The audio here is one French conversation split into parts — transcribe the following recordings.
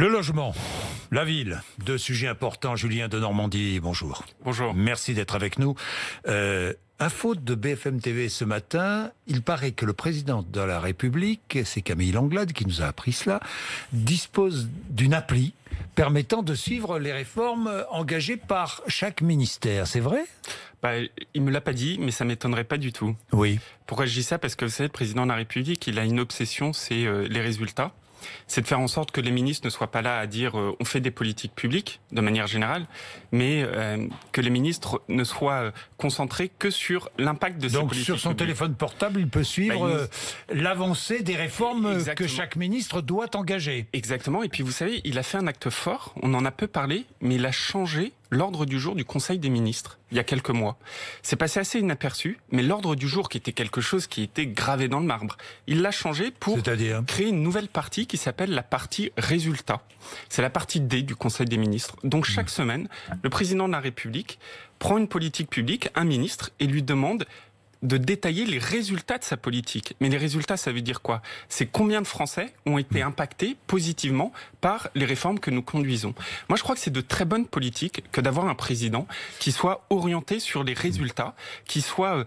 Le logement, la ville, deux sujets importants. Julien de Normandie, bonjour. Bonjour. Merci d'être avec nous. Info de BFM TV ce matin, il paraît que le président de la République, c'est Camille Langlade qui nous a appris cela, dispose d'une appli permettant de suivre les réformes engagées par chaque ministère. C'est vrai ? Il me l'a pas dit, mais ça m'étonnerait pas du tout. Oui. Pourquoi je dis ça ? Parce que vous savez, le président de la République, il a une obsession, c'est les résultats. C'est de faire en sorte que les ministres ne soient pas là à dire on fait des politiques publiques de manière générale, mais que les ministres ne soient concentrés que sur l'impact de ces politiques publiques. Donc sur son téléphone portable, il peut suivre l'avancée des réformes que chaque ministre doit engager. Exactement, et puis vous savez, il a fait un acte fort, on en a peu parlé, mais il a changé l'ordre du jour du Conseil des ministres, il y a quelques mois. C'est passé assez inaperçu, mais l'ordre du jour, qui était quelque chose qui était gravé dans le marbre, il l'a changé pour créer une nouvelle partie qui s'appelle la partie résultats. C'est la partie D du Conseil des ministres. Donc chaque semaine, le président de la République prend une politique publique, un ministre, et lui demande de détailler les résultats de sa politique. Mais les résultats, ça veut dire quoi ? C'est combien de Français ont été impactés positivement par les réformes que nous conduisons. Moi, je crois que c'est de très bonne politique que d'avoir un président qui soit orienté sur les résultats, qui soit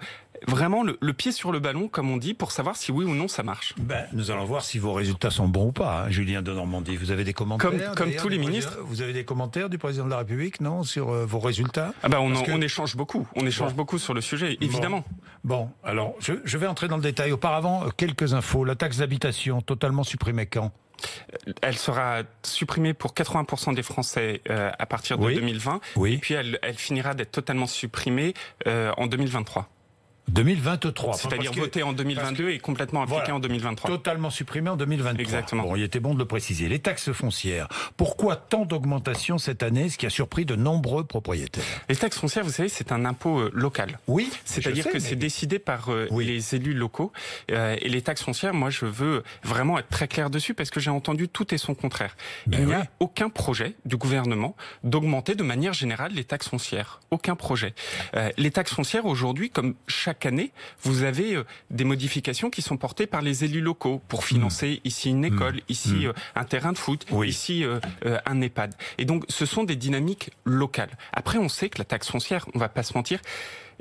vraiment le pied sur le ballon, comme on dit, pour savoir si oui ou non ça marche. Nous allons voir si vos résultats sont bons ou pas, hein, Julien de Normandie. Vous avez des commentaires Comme tous les ministres. Vous avez des commentaires du président de la République, non, sur vos résultats ? On échange beaucoup. On échange beaucoup sur le sujet, évidemment. Bon, alors, je vais entrer dans le détail. Auparavant, quelques infos. La taxe d'habitation, totalement supprimée quand ? Elle sera supprimée pour 80% des Français à partir de 2020. Oui. Et puis elle finira d'être totalement supprimée en 2023. 2023. C'est-à-dire voté en 2022 et complètement appliqué en 2023. Totalement supprimé en 2023. Exactement. Bon, il était bon de le préciser. Les taxes foncières. Pourquoi tant d'augmentation cette année, ce qui a surpris de nombreux propriétaires ? Les taxes foncières, vous savez, c'est un impôt local. Oui. C'est-à-dire que c'est décidé par les élus locaux. Et les taxes foncières, moi, je veux vraiment être très clair dessus parce que j'ai entendu tout et son contraire. Il n'y a aucun projet du gouvernement d'augmenter de manière générale les taxes foncières. Aucun projet. Les taxes foncières, aujourd'hui, comme chaque année, vous avez des modifications qui sont portées par les élus locaux pour financer ici une école, ici un terrain de foot, ici un EHPAD. Et donc, ce sont des dynamiques locales. Après, on sait que la taxe foncière, on va pas se mentir,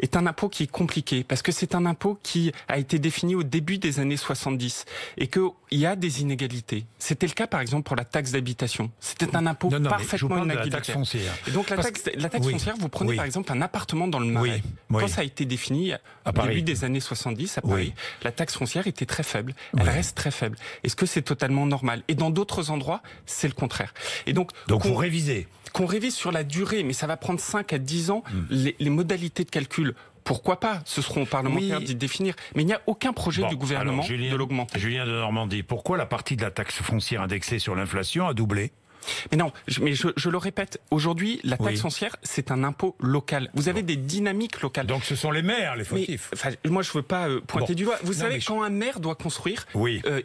est un impôt qui est compliqué parce que c'est un impôt qui a été défini au début des années 70 et qu'il y a des inégalités. C'était le cas par exemple pour la taxe d'habitation. C'était un impôt parfaitement inégalitaire. La taxe foncière. Et donc la taxe foncière, vous prenez par exemple un appartement dans le Marais. Quand ça a été défini au début des années 70 à Paris, la taxe foncière était très faible. Elle reste très faible. Est-ce que c'est totalement normal ? Et dans d'autres endroits, c'est le contraire. Et donc vous révisez. Qu'on révise sur la durée, mais ça va prendre 5 à 10 ans, les modalités de calcul. Pourquoi pas ? Ce seront aux parlementaires d'y définir. Mais il n'y a aucun projet du gouvernement de l'augmenter. Julien de Normandie, pourquoi la partie de la taxe foncière indexée sur l'inflation a doublé ? Mais non, je le répète, aujourd'hui, la taxe foncière, c'est un impôt local. Vous avez des dynamiques locales. Donc ce sont les maires, les fautifs. Moi, je veux pas pointer du doigt. Vous savez, quand un maire doit construire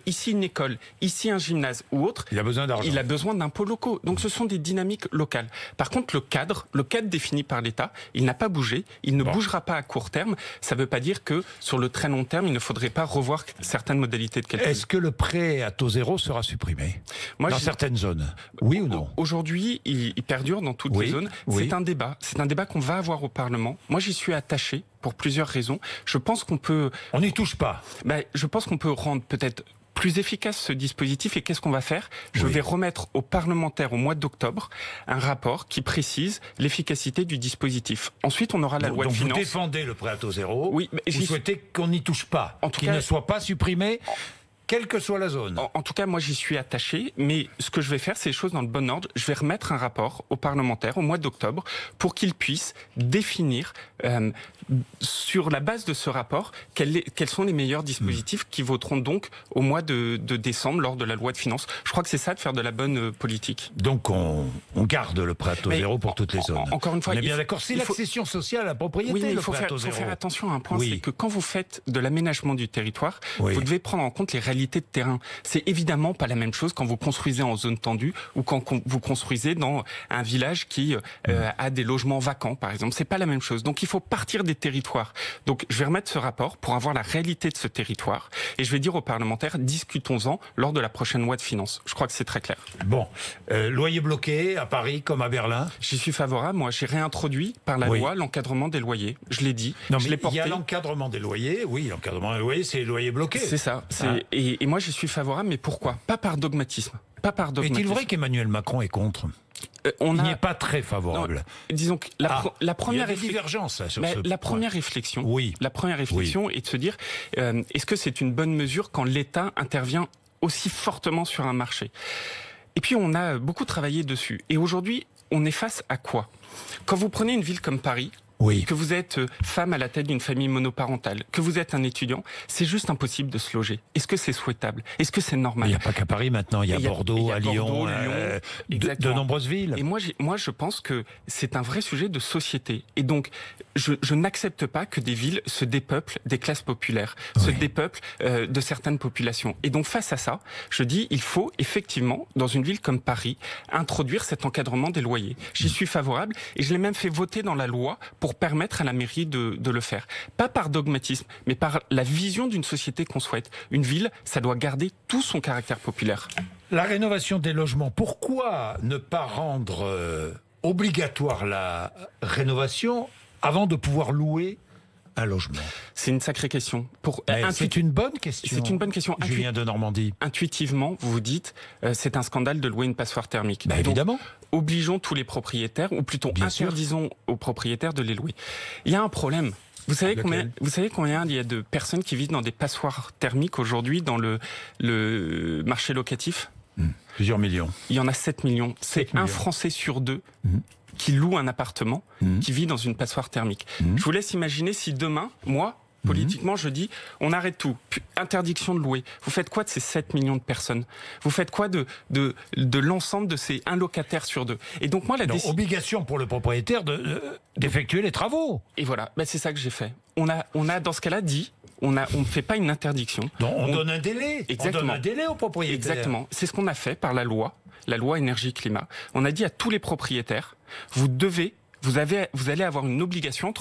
ici une école, ici un gymnase ou autre, il a besoin d'argent. Il a besoin d'impôts locaux. Donc ce sont des dynamiques locales. Par contre, le cadre défini par l'État, il n'a pas bougé. Il ne bougera pas à court terme. Ça ne veut pas dire que sur le très long terme, il ne faudrait pas revoir certaines modalités de calcul. Est-ce que le prêt à taux zéro sera supprimé dans certaines zones ? Oui ou non ? Aujourd'hui, il perdure dans toutes les zones. C'est un débat. C'est un débat qu'on va avoir au Parlement. Moi, j'y suis attaché pour plusieurs raisons. Je pense qu'on peut... On n'y touche pas. Je pense qu'on peut rendre peut-être plus efficace ce dispositif. Et qu'est-ce qu'on va faire ? Je vais remettre aux parlementaires au mois d'octobre un rapport qui précise l'efficacité du dispositif. Ensuite, on aura la loi de finances. Donc vous défendez le prêt à taux zéro. Oui, mais vous souhaitez qu'on n'y touche pas, qu'il ne soit pas supprimé. Quelle que soit la zone. En tout cas, moi, j'y suis attaché. Mais ce que je vais faire, c'est les choses dans le bon ordre. Je vais remettre un rapport aux parlementaires au mois d'octobre pour qu'ils puissent définir, sur la base de ce rapport, quels sont les meilleurs dispositifs qui voteront donc au mois de décembre lors de la loi de finances. Je crois que c'est ça, de faire de la bonne politique. Donc, on On garde le prêt à taux zéro pour toutes les zones. Encore une fois, on est bien d'accord. C'est l'accession sociale à la propriété, oui, mais le prêt à taux zéro. Il faut faire attention à un point, c'est que quand vous faites de l'aménagement du territoire, vous devez prendre en compte les réalités de terrain. C'est évidemment pas la même chose quand vous construisez en zone tendue ou quand vous construisez dans un village qui a des logements vacants, par exemple. C'est pas la même chose. Donc il faut partir des territoires. Donc je vais remettre ce rapport pour avoir la réalité de ce territoire et je vais dire aux parlementaires, discutons-en lors de la prochaine loi de finances. Je crois que c'est très clair. Bon, loyer bloqué à Paris comme à Berlin. J'y suis favorable. Moi, j'ai réintroduit par la loi l'encadrement des loyers. Je l'ai dit. Non, je mais l'ai porté. Il y a l'encadrement des loyers. Oui, l'encadrement des loyers, c'est les loyers bloqués. C'est ça. Et moi, j'y suis favorable. Mais pourquoi ? Pas par dogmatisme. Pas par dogmatisme. Est-il vrai qu'Emmanuel Macron est contre ? Il n'y est pas très favorable. Non, disons que la première divergence sur ce la point. première réflexion, est de se dire est-ce que c'est une bonne mesure quand l'État intervient aussi fortement sur un marché ? Et puis on a beaucoup travaillé dessus. Et aujourd'hui, on est face à quoi ? Quand vous prenez une ville comme Paris, que vous êtes femme à la tête d'une famille monoparentale, que vous êtes un étudiant, c'est juste impossible de se loger. Est-ce que c'est souhaitable ? Est-ce que c'est normal ? Il n'y a pas qu'à Paris maintenant, il y a Bordeaux, Lyon, de nombreuses villes. Et moi, je pense que c'est un vrai sujet de société. Et donc, je n'accepte pas que des villes se dépeuplent des classes populaires, se dépeuplent de certaines populations. Et donc, face à ça, je dis, il faut effectivement, dans une ville comme Paris, introduire cet encadrement des loyers. J'y suis favorable et je l'ai même fait voter dans la loi pour permettre à la mairie de le faire. Pas par dogmatisme, mais par la vision d'une société qu'on souhaite. Une ville, ça doit garder tout son caractère populaire. La rénovation des logements, pourquoi ne pas rendre obligatoire la rénovation avant de pouvoir louer un logement ? C'est une sacrée question. C'est une bonne question. C'est une bonne question. Julien de Normandie. Intuitivement, vous vous dites, c'est un scandale de louer une passoire thermique. Donc, évidemment. Obligeons tous les propriétaires, ou plutôt interdisons aux propriétaires de les louer. Il y a un problème. Vous savez combien il y a de personnes qui vivent dans des passoires thermiques aujourd'hui dans le marché locatif ? Plusieurs millions. Il y en a 7 millions. C'est un Français sur deux qui loue un appartement, qui vit dans une passoire thermique. Je vous laisse imaginer si demain, moi, politiquement, je dis, on arrête tout. Interdiction de louer. Vous faites quoi de ces 7 millions de personnes ? Vous faites quoi de l'ensemble de ces 1 locataire sur 2 ? Et donc moi, obligation pour le propriétaire d'effectuer les travaux. Et voilà, c'est ça que j'ai fait. On a dans ce cas-là dit, on ne fait pas une interdiction. Donc on donne un délai. Exactement. On donne un délai aux propriétaires. Exactement. C'est ce qu'on a fait par la loi énergie-climat. On a dit à tous les propriétaires, vous allez avoir une obligation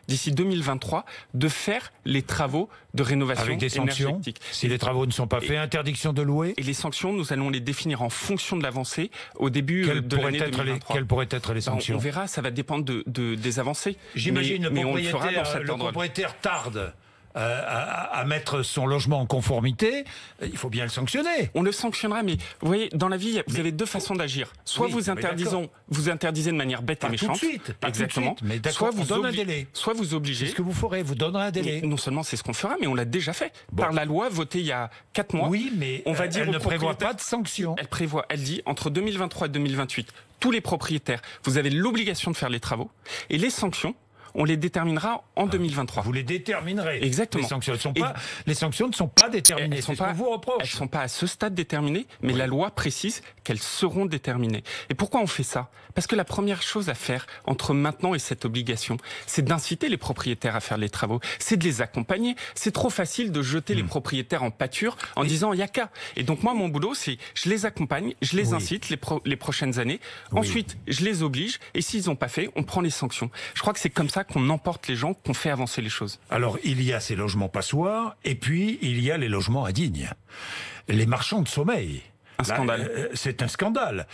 d'ici 2023 de faire les travaux de rénovation avec des sanctions, énergétique. Si les travaux ne sont pas faits, interdiction de louer. Et les sanctions, nous allons les définir en fonction de l'avancée au début de l'année 2023. Quelles pourraient être les sanctions ? On verra, ça va dépendre des avancées. J'imagine mais on le fera dans cet le ordre. propriétaire tarde à mettre son logement en conformité, il faut bien le sanctionner. On le sanctionnera, mais vous voyez, dans la vie, vous avez deux façons d'agir. Soit vous interdisez de manière bête et méchante. Tout de suite, exactement. Tout de suite, mais soit vous donnez un délai. Soit vous obligez. C'est ce que vous ferez, vous donnerez un délai. Non seulement c'est ce qu'on fera, mais on l'a déjà fait. Par la loi votée il y a 4 mois. Oui, mais on va dire elle ne prévoit pas de sanctions. Elle dit, entre 2023 et 2028, tous les propriétaires, vous avez l'obligation de faire les travaux. Et les sanctions, on les déterminera en 2023. Vous les déterminerez. Exactement. Les sanctions ne sont pas déterminées. Elles ne sont pas à ce stade déterminées, mais la loi précise qu'elles seront déterminées. Et pourquoi on fait ça ? Parce que la première chose à faire entre maintenant et cette obligation, c'est d'inciter les propriétaires à faire les travaux. C'est de les accompagner. C'est trop facile de jeter les propriétaires en pâture en disant il n'y a qu'à. Et donc moi, mon boulot, c'est je les accompagne, je les incite les prochaines années. Ensuite, je les oblige. Et s'ils n'ont pas fait, on prend les sanctions. Je crois que c'est comme ça qu'on emporte les gens, qu'on fait avancer les choses. Alors, il y a ces logements passoires, et puis il y a les logements indignes. Les marchands de sommeil. Un scandale. C'est un scandale.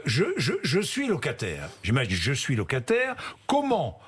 Je suis locataire. J'imagine, je suis locataire. Comment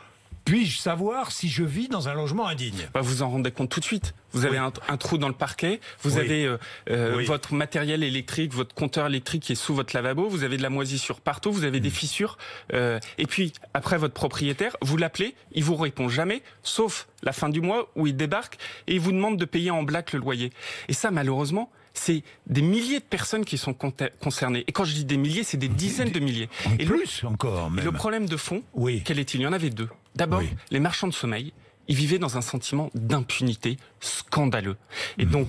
puis-je savoir si je vis dans un logement indigne ? Vous en rendez compte tout de suite. Vous avez un trou dans le parquet, vous avez votre matériel électrique, votre compteur électrique qui est sous votre lavabo, vous avez de la moisissure partout, vous avez des fissures. Et puis, après, votre propriétaire, vous l'appelez, il vous répond jamais, sauf la fin du mois où il débarque et il vous demande de payer en black le loyer. Et ça, malheureusement, c'est des milliers de personnes qui sont concernées. Et quand je dis des milliers, c'est des dizaines de milliers. Et plus encore, même. Et le problème de fond, quel est-il ? Il y en avait deux. D'abord, les marchands de sommeil, ils vivaient dans un sentiment d'impunité scandaleux. Et donc,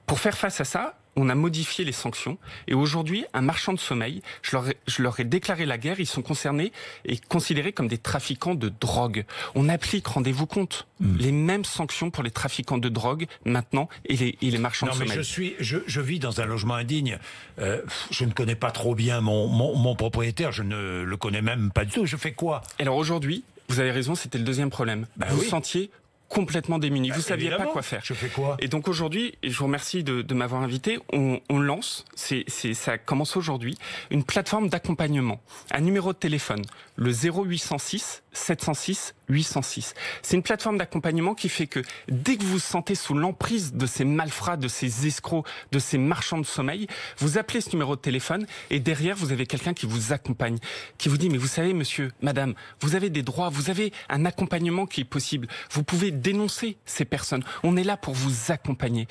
pour faire face à ça, on a modifié les sanctions. Et aujourd'hui, un marchand de sommeil, je leur ai déclaré la guerre, ils sont concernés et considérés comme des trafiquants de drogue. On applique, rendez-vous compte, les mêmes sanctions pour les trafiquants de drogue maintenant et les marchands de sommeil. Mais je vis dans un logement indigne. Je ne connais pas trop bien mon propriétaire, je ne le connais même pas du tout. Je fais quoi? Alors aujourd'hui, vous avez raison, c'était le deuxième problème. Vous sentiez complètement démunis. Vous saviez pas quoi faire. Je fais quoi? Et donc aujourd'hui, et je vous remercie de m'avoir invité, on lance, ça commence aujourd'hui, une plateforme d'accompagnement. Un numéro de téléphone, le 0806 706 806. C'est une plateforme d'accompagnement qui fait que dès que vous vous sentez sous l'emprise de ces malfrats, de ces escrocs, de ces marchands de sommeil, vous appelez ce numéro de téléphone et derrière vous avez quelqu'un qui vous accompagne, qui vous dit mais vous savez monsieur, madame, vous avez des droits, vous avez un accompagnement qui est possible. Vous pouvez dénoncer ces personnes. On est là pour vous accompagner.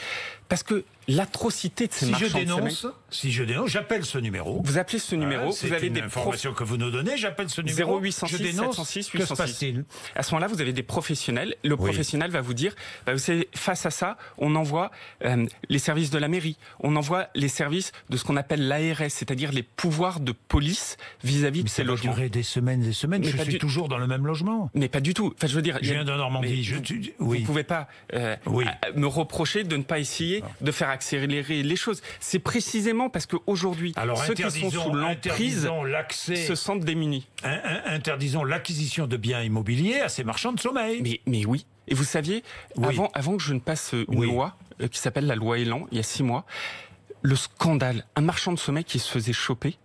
Parce que l'atrocité de ces marchands de sommeil... Si je dénonce, j'appelle ce numéro. Vous appelez ce numéro, vous avez des informations que vous nous donnez, j'appelle ce numéro. 0806 je dénonce, 706 806. Que se passe-t-il? À ce moment-là, vous avez des professionnels. Le professionnel va vous dire, vous savez, face à ça, on envoie les services de la mairie, on envoie les services de ce qu'on appelle l'ARS, c'est-à-dire les pouvoirs de police vis-à-vis de ces logements. Ça va durer des semaines et des semaines. Mais je suis toujours dans le même logement. Mais pas du tout. Enfin, je veux dire, je viens de Normandie. Vous ne pouvez pas me reprocher de ne pas essayer de faire accélérer les choses. C'est précisément parce qu'aujourd'hui, ceux qui sont sous l'emprise se sentent démunis. Interdisons l'acquisition de biens immobiliers à ces marchands de sommeil. Mais oui. Et vous saviez, avant que je ne passe une loi qui s'appelle la loi Elan, il y a 6 mois, le scandale, un marchand de sommeil qui se faisait choper,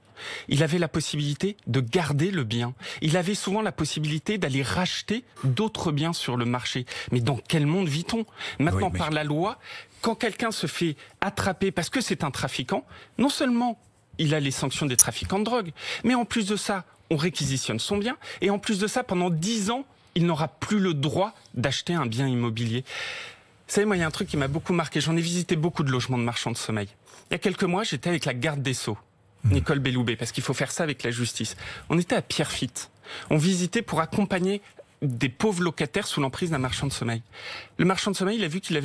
il avait la possibilité de garder le bien. Il avait souvent la possibilité d'aller racheter d'autres biens sur le marché. Mais dans quel monde vit-on? Maintenant, par la loi, quand quelqu'un se fait attraper parce que c'est un trafiquant, non seulement il a les sanctions des trafiquants de drogue, mais en plus de ça, on réquisitionne son bien. Et en plus de ça, pendant 10 ans, il n'aura plus le droit d'acheter un bien immobilier. Vous savez, moi, il y a un truc qui m'a beaucoup marqué. J'en ai visité beaucoup de logements de marchands de sommeil. Il y a quelques mois, j'étais avec la garde des Sceaux, Nicole Belloubet, parce qu'il faut faire ça avec la justice. On était à Pierrefitte. On visitait pour accompagner des pauvres locataires sous l'emprise d'un marchand de sommeil. Le marchand de sommeil, il a vu qu'il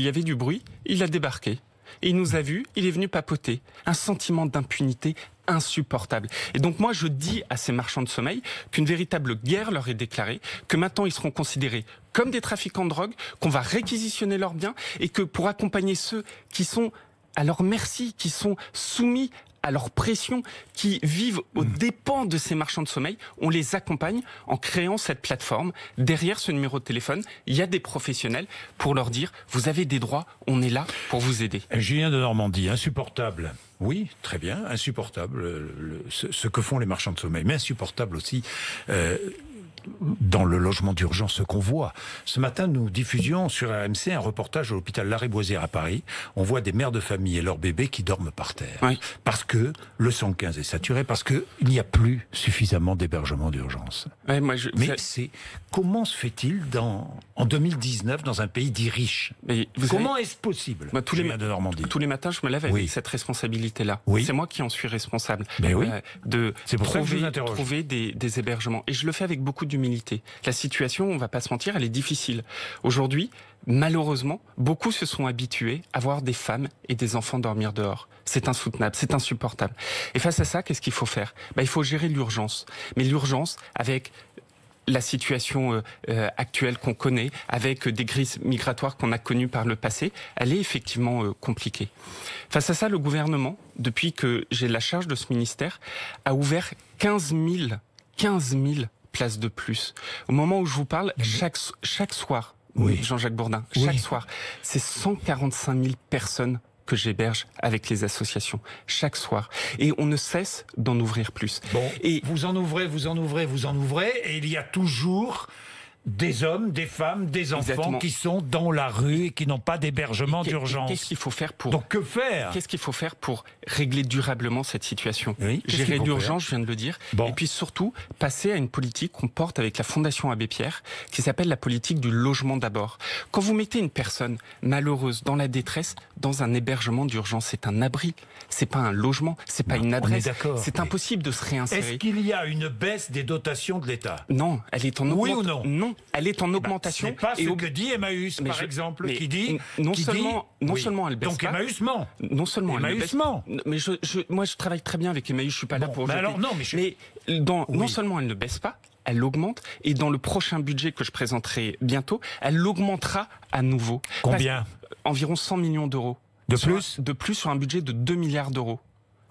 y avait du bruit, il a débarqué. Et il nous a vus, il est venu papoter. Un sentiment d'impunité insupportable. Et donc moi, je dis à ces marchands de sommeil qu'une véritable guerre leur est déclarée, que maintenant ils seront considérés comme des trafiquants de drogue, qu'on va réquisitionner leurs biens et que pour accompagner ceux qui sont à leur merci, qui sont soumis à leur pression, qui vivent aux dépens de ces marchands de sommeil, on les accompagne en créant cette plateforme. Derrière ce numéro de téléphone, il y a des professionnels pour leur dire « Vous avez des droits, on est là pour vous aider ». Julien de Normandie, insupportable. Oui, très bien, insupportable ce que font les marchands de sommeil, mais insupportable aussi dans le logement d'urgence, ce qu'on voit. Ce matin, nous diffusions sur RMC un reportage à l'hôpital Lariboisière à Paris. On voit des mères de famille et leurs bébés qui dorment par terre. Oui. Parce que le 115 est saturé, parce qu'il n'y a plus suffisamment d'hébergement d'urgence. Ouais, comment se fait-il en 2019 dans un pays dit riche? Comment est-ce possible? Tous les matins, je me lève avec cette responsabilité-là. C'est moi qui en suis responsable de trouver des hébergements. Et je le fais avec beaucoup d'humilité. La situation, on va pas se mentir, elle est difficile. Aujourd'hui, malheureusement, beaucoup se sont habitués à voir des femmes et des enfants dormir dehors. C'est insoutenable, c'est insupportable. Et face à ça, qu'est-ce qu'il faut faire? Il faut gérer l'urgence. Mais l'urgence avec la situation actuelle qu'on connaît, avec des crises migratoires qu'on a connues par le passé, elle est effectivement compliquée. Face à ça, le gouvernement, depuis que j'ai la charge de ce ministère, a ouvert 15 000 places de plus. Au moment où je vous parle, chaque soir, Jean-Jacques Bourdin, chaque soir, c'est 145 000 personnes que j'héberge avec les associations, chaque soir. Et on ne cesse d'en ouvrir plus. Et vous en ouvrez, et il y a toujours des hommes, des femmes, des enfants qui sont dans la rue et qui n'ont pas d'hébergement d'urgence. Qu'est-ce qu'il faut faire pour... Donc que faire? Qu'est-ce qu'il faut faire pour régler durablement cette situation? Gérer l'urgence, je viens de le dire. Et puis surtout, passer à une politique qu'on porte avec la Fondation Abbé Pierre, qui s'appelle la politique du logement d'abord. Quand vous mettez une personne malheureuse dans la détresse, dans un hébergement d'urgence, c'est un abri. C'est pas un logement, c'est pas une adresse. C'est impossible de se réinsérer. Est-ce qu'il y a une baisse des dotations de l'État? Non, elle est en augmentation. Oui ou non? Non. non, elle est en augmentation. C'est pas ce que dit Emmaüs, par exemple, qui dit... Non seulement elle baisse donc pas. Donc Emmaüs ment. Non seulement elle baisse pas. Mais moi, je travaille très bien avec Emmaüs, je suis pas là pour... non seulement elle ne baisse pas, elle l'augmente, et dans le prochain budget que je présenterai bientôt, elle l'augmentera à nouveau. Combien ? Environ 100 millions d'euros. De plus sur un budget de 2 milliards d'euros.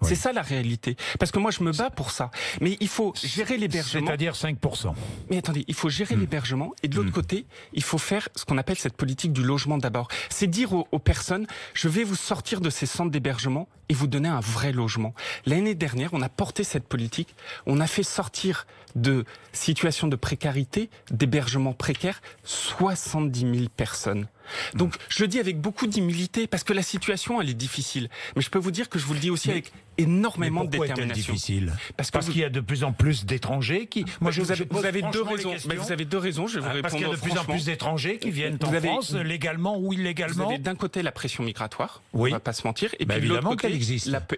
Oui. C'est ça la réalité. Parce que moi je me bats pour ça. Mais il faut gérer l'hébergement. C'est-à-dire 5%. Mais attendez, il faut gérer l'hébergement et de l'autre côté, il faut faire ce qu'on appelle cette politique du logement d'abord. C'est dire aux personnes, je vais vous sortir de ces centres d'hébergement et vous donner un vrai logement. L'année dernière, on a porté cette politique, on a fait sortir de situations de précarité, d'hébergement précaire, 70 000 personnes. Donc, je le dis avec beaucoup d'humilité, parce que la situation, elle est difficile. Mais je peux vous dire que je vous le dis aussi avec énormément de détermination. Pourquoi est-elle difficile ? Parce qu'il y a de plus en plus d'étrangers qui... Vous avez deux raisons. Vous avez deux raisons, je vais vous répondre. Parce qu'il y a de plus en plus d'étrangers qui viennent en France, légalement ou illégalement. Vous avez d'un côté la pression migratoire, on ne va pas se mentir, et puis de l'autre côté,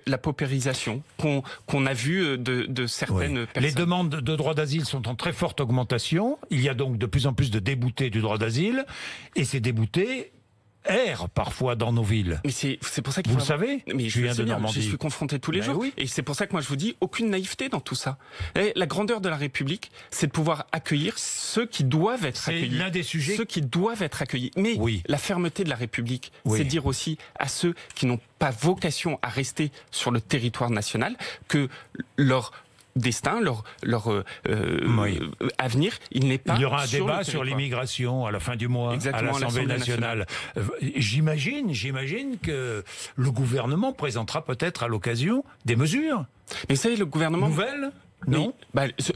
la paupérisation qu'on a vue de certaines personnes. Les demandes de droit d'asile sont en très forte augmentation. Il y a donc de plus en plus de déboutés du droit d'asile. Et ces déboutés errent parfois dans nos villes. Mais c'est pour ça qu'il Vous le savez ? Mais je viens de Normandie. Je suis confronté tous les jours. Oui. Et c'est pour ça que moi je vous dis, aucune naïveté dans tout ça. La grandeur de la République, c'est de pouvoir accueillir ceux qui doivent être accueillis. C'est l'un des sujets. Ceux qui doivent être accueillis. Mais la fermeté de la République, c'est dire aussi à ceux qui n'ont pas vocation à rester sur le territoire national que leur destin, leur avenir, il n'est pas. Il y aura un débat sur l'immigration à la fin du mois à l'Assemblée nationale. J'imagine que le gouvernement présentera peut-être à l'occasion des mesures. Mais vous savez, le gouvernement nouvelles. Non.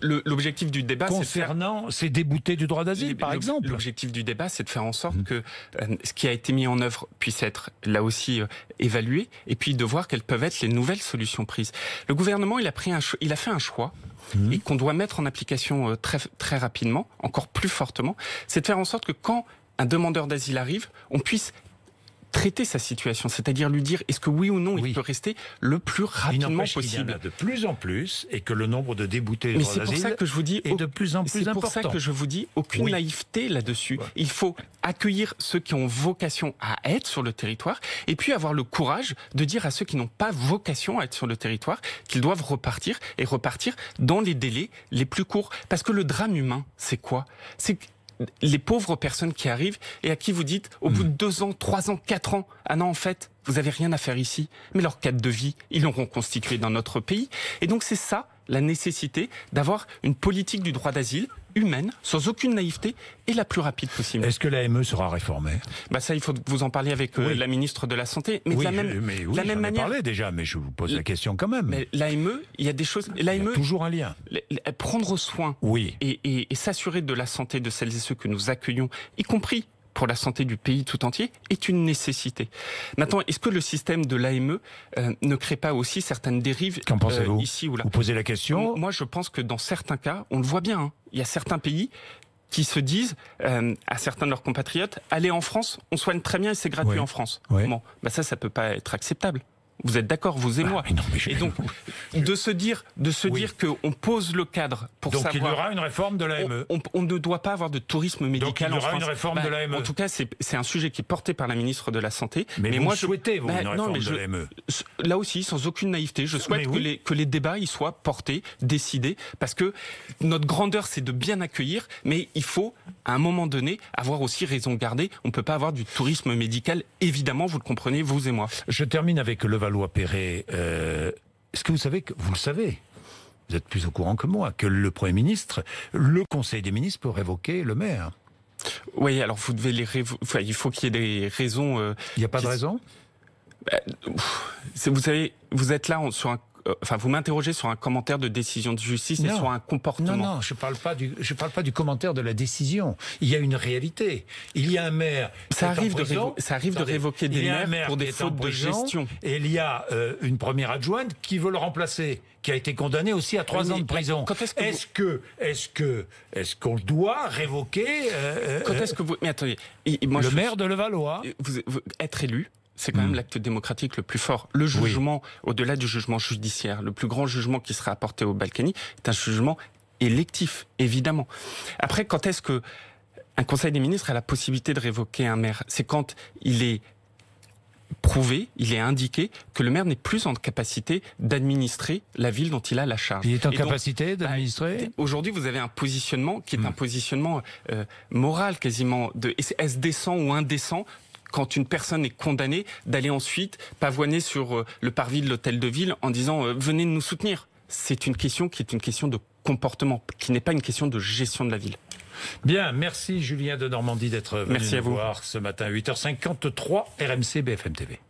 L'objectif du débat, concernant ces déboutés du droit d'asile, par exemple. L'objectif du débat, c'est de faire en sorte que ce qui a été mis en œuvre puisse être là aussi évalué, et puis de voir quelles peuvent être les nouvelles solutions prises. Le gouvernement, il a fait un choix. Et qu'on doit mettre en application très, très rapidement, encore plus fortement, c'est de faire en sorte que quand un demandeur d'asile arrive, on puisse traiter sa situation, c'est-à-dire lui dire est-ce que oui ou non il peut rester le plus rapidement possible. Il y en a de plus en plus et que le nombre de déboutés du droit d'asile est de plus en plus important. C'est pour ça que je vous dis aucune naïveté là-dessus. Ouais. Il faut accueillir ceux qui ont vocation à être sur le territoire et puis avoir le courage de dire à ceux qui n'ont pas vocation à être sur le territoire qu'ils doivent repartir et repartir dans les délais les plus courts. Parce que le drame humain, c'est quoi ? C'est les pauvres personnes qui arrivent et à qui vous dites au bout de 2 ans, 3 ans, 4 ans, ah non en fait, vous n'avez rien à faire ici. Mais leur cadre de vie, ils l'auront constitué dans notre pays. Et donc c'est ça la nécessité d'avoir une politique du droit d'asile humaine, sans aucune naïveté et la plus rapide possible. Est-ce que l'AME sera réformée ? Ça, il faut que vous en parliez avec la ministre de la Santé. Mais de la même manière. J'en ai parlé déjà, mais je vous pose la question quand même. Mais l'AME, il y a des choses. Il y a toujours un lien. Prendre soin et s'assurer de la santé de celles et ceux que nous accueillons, y compris pour la santé du pays tout entier, est une nécessité. Maintenant, est-ce que le système de l'AME ne crée pas aussi certaines dérives ici ou là ? Vous posez la question ? Moi, je pense que dans certains cas, on le voit bien, il y a certains pays qui se disent à certains de leurs compatriotes, allez en France, on soigne très bien et c'est gratuit en France. Bon, ça peut pas être acceptable. Vous êtes d'accord, vous et moi. Et donc, de se dire qu'on pose le cadre pour savoir... Donc il y aura une réforme de l'AME. On ne doit pas avoir de tourisme médical en France. Donc il y aura une réforme de l'AME. En tout cas, c'est un sujet qui est porté par la ministre de la Santé. Mais moi, je souhaitais une réforme de l'AME. Là aussi, sans aucune naïveté, je souhaite que les débats y soient portés, décidés, parce que notre grandeur, c'est de bien accueillir, mais il faut, à un moment donné, avoir aussi raison garder. On ne peut pas avoir du tourisme médical, évidemment, vous le comprenez, vous et moi. Je termine avec Levallois-Perret. Est-ce que vous savez vous le savez, vous êtes plus au courant que moi, que le Premier ministre, le Conseil des ministres peut révoquer le maire ? Oui, alors vous devez il faut qu'il y ait des raisons. Il n'y a pas de raison ? Vous savez, vous êtes là sur un. Vous m'interrogez sur un commentaire de décision de justice et sur un comportement. Non, je parle pas du commentaire de la décision. Il y a une réalité. Il y a un maire. Ça arrive de révoquer des maires pour des fautes de gestion. Et il y a une première adjointe qui veut le remplacer, qui a été condamnée aussi à 3 ans de prison. Est-ce qu'on doit révoquer Quand est-ce que vous... Mais attendez, le maire de Levallois être élu, c'est quand même l'acte démocratique le plus fort. Le jugement, au-delà du jugement judiciaire, le plus grand jugement qui sera apporté au Balkany est un jugement électif, évidemment. Après, quand est-ce que Un conseil des ministres a la possibilité de révoquer un maire. C'est quand il est prouvé, il est indiqué que le maire n'est plus en capacité d'administrer la ville dont il a la charge. Il est en capacité d'administrer ? Aujourd'hui, vous avez un positionnement qui est un positionnement moral quasiment. Est-ce décent ou indécent quand une personne est condamnée d'aller ensuite pavoiner sur le parvis de l'hôtel de ville en disant venez nous soutenir. C'est une question qui est une question de comportement, qui n'est pas une question de gestion de la ville. Bien, merci Julien de Normandie d'être venu nous voir ce matin à 8h53, RMC BFM TV.